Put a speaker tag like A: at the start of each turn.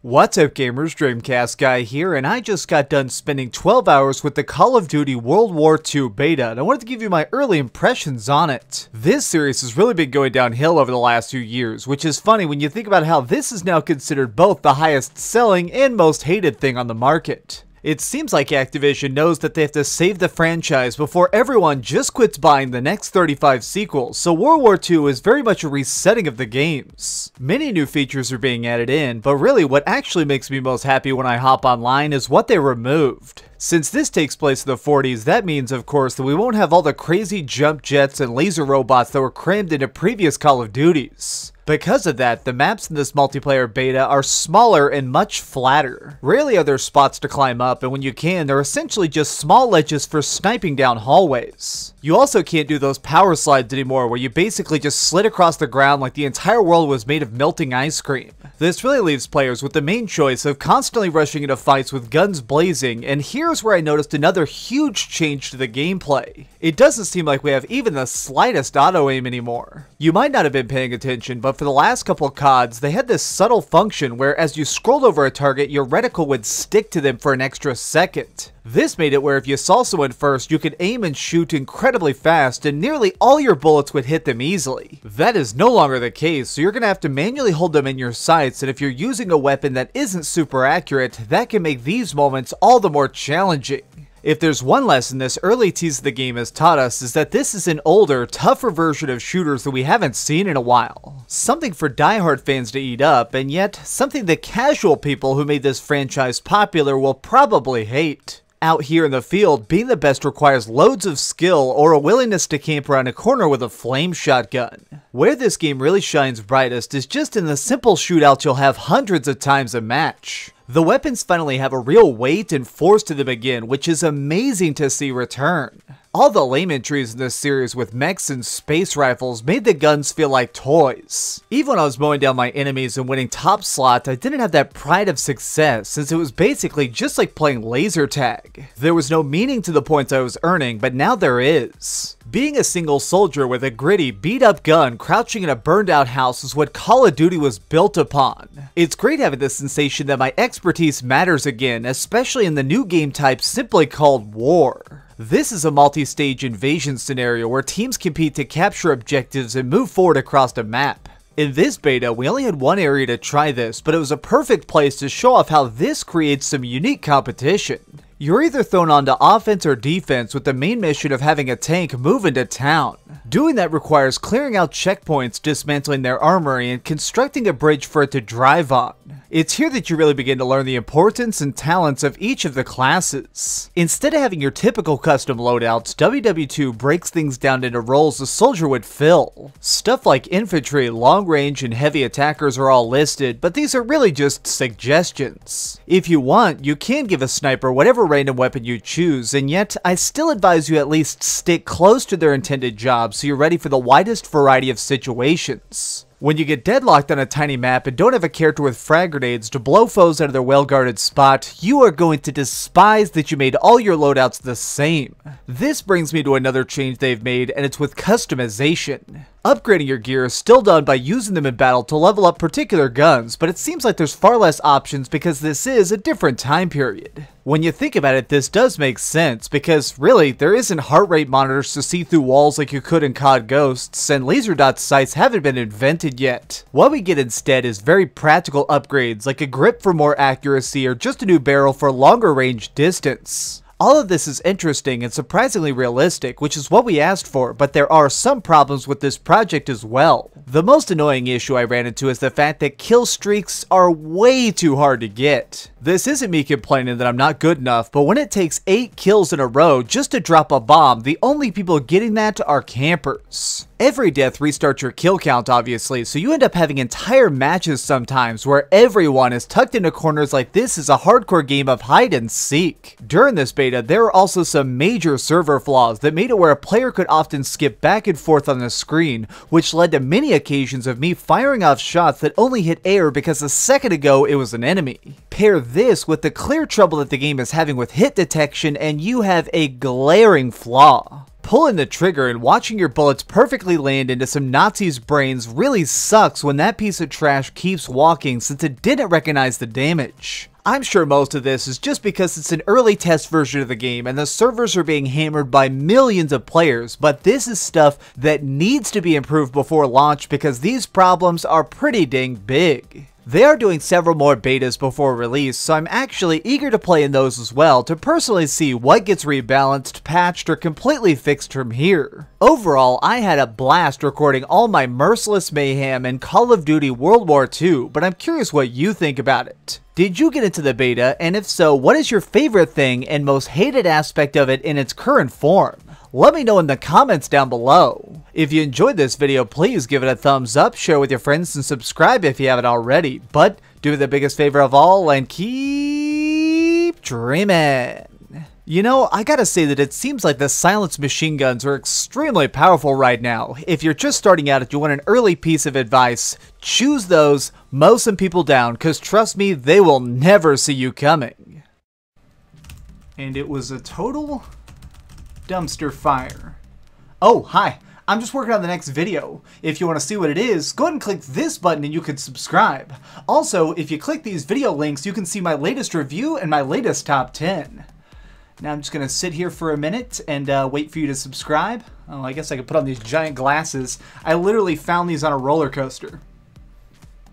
A: What's up gamers, DreamcastGuy here, and I just got done spending 12 hours with the Call of Duty World War II beta, and I wanted to give you my early impressions on it. This series has really been going downhill over the last few years, which is funny when you think about how this is now considered both the highest selling and most hated thing on the market. It seems like Activision knows that they have to save the franchise before everyone just quits buying the next 35 sequels, so World War II is very much a resetting of the games. Many new features are being added in, but really what actually makes me most happy when I hop online is what they removed. Since this takes place in the 40s, that means of course that we won't have all the crazy jump jets and laser robots that were crammed into previous Call of Duties. Because of that, the maps in this multiplayer beta are smaller and much flatter. Rarely are there spots to climb up, and when you can, they're essentially just small ledges for sniping down hallways. You also can't do those power slides anymore where you basically just slid across the ground like the entire world was made of melting ice cream. This really leaves players with the main choice of constantly rushing into fights with guns blazing, and here's where I noticed another huge change to the gameplay. It doesn't seem like we have even the slightest auto-aim anymore. You might not have been paying attention, but for the last couple CODs, they had this subtle function where as you scrolled over a target, your reticle would stick to them for an extra second. This made it where if you saw someone first, you could aim and shoot incredibly fast and nearly all your bullets would hit them easily. That is no longer the case, so you're going to have to manually hold them in your sights, and if you're using a weapon that isn't super accurate, that can make these moments all the more challenging. If there's one lesson this early tease of the game has taught us, is that this is an older, tougher version of shooters that we haven't seen in a while. Something for diehard fans to eat up, and yet something the casual people who made this franchise popular will probably hate. Out here in the field, being the best requires loads of skill or a willingness to camp around a corner with a flame shotgun. Where this game really shines brightest is just in the simple shootouts you'll have hundreds of times a match. The weapons finally have a real weight and force to them again, which is amazing to see return. All the lame entries in this series with mechs and space rifles made the guns feel like toys. Even when I was mowing down my enemies and winning top slot, I didn't have that pride of success since it was basically just like playing laser tag. There was no meaning to the points I was earning, but now there is. Being a single soldier with a gritty, beat-up gun crouching in a burned-out house is what Call of Duty was built upon. It's great having the sensation that my expertise matters again, especially in the new game type simply called War. This is a multi-stage invasion scenario where teams compete to capture objectives and move forward across a map. In this beta, we only had one area to try this, but it was a perfect place to show off how this creates some unique competition. You're either thrown onto offense or defense with the main mission of having a tank move into town. Doing that requires clearing out checkpoints, dismantling their armory, and constructing a bridge for it to drive on. It's here that you really begin to learn the importance and talents of each of the classes. Instead of having your typical custom loadouts, WWII breaks things down into roles a soldier would fill. Stuff like infantry, long range, and heavy attackers are all listed, but these are really just suggestions. If you want, you can give a sniper whatever random weapon you choose, and yet I still advise you at least stick close to their intended job so you're ready for the widest variety of situations. When you get deadlocked on a tiny map and don't have a character with frag grenades to blow foes out of their well-guarded spot, you are going to despise that you made all your loadouts the same. This brings me to another change they've made, and it's with customization. Upgrading your gear is still done by using them in battle to level up particular guns, but it seems like there's far less options because this is a different time period. When you think about it, this does make sense, because really, there isn't heart rate monitors to see through walls like you could in COD Ghosts, and laser dot sights haven't been invented yet. What we get instead is very practical upgrades like a grip for more accuracy or just a new barrel for longer range distance. All of this is interesting and surprisingly realistic, which is what we asked for, but there are some problems with this project as well. The most annoying issue I ran into is the fact that kill streaks are way too hard to get. This isn't me complaining that I'm not good enough, but when it takes 8 kills in a row just to drop a bomb, the only people getting that are campers. Every death restarts your kill count obviously, so you end up having entire matches sometimes where everyone is tucked into corners like this is a hardcore game of hide and seek. During this beta, beta, there are also some major server flaws that made it where a player could often skip back and forth on the screen, which led to many occasions of me firing off shots that only hit air because a second ago it was an enemy. Pair this with the clear trouble that the game is having with hit detection and you have a glaring flaw. Pulling the trigger and watching your bullets perfectly land into some Nazi's brains really sucks when that piece of trash keeps walking since it didn't recognize the damage. I'm sure most of this is just because it's an early test version of the game and the servers are being hammered by millions of players, but this is stuff that needs to be improved before launch because these problems are pretty dang big. They are doing several more betas before release, so I'm actually eager to play in those as well to personally see what gets rebalanced, patched, or completely fixed from here. Overall, I had a blast recording all my merciless mayhem in Call of Duty World War II, but I'm curious what you think about it. Did you get into the beta, and if so, what is your favorite thing and most hated aspect of it in its current form? Let me know in the comments down below. If you enjoyed this video, please give it a thumbs up, share with your friends, and subscribe if you haven't already. But do me the biggest favor of all and keep dreaming. You know, I gotta say that it seems like the silenced machine guns are extremely powerful right now. If you're just starting out and you want an early piece of advice, choose those, mow some people down, cause trust me, they will never see you coming. And it was a total dumpster fire. Oh, hi. I'm just working on the next video. If you want to see what it is, go ahead and click this button and you can subscribe. Also, if you click these video links, you can see my latest review and my latest top 10. Now I'm just going to sit here for a minute and wait for you to subscribe. Oh, I guess I could put on these giant glasses. I literally found these on a roller coaster.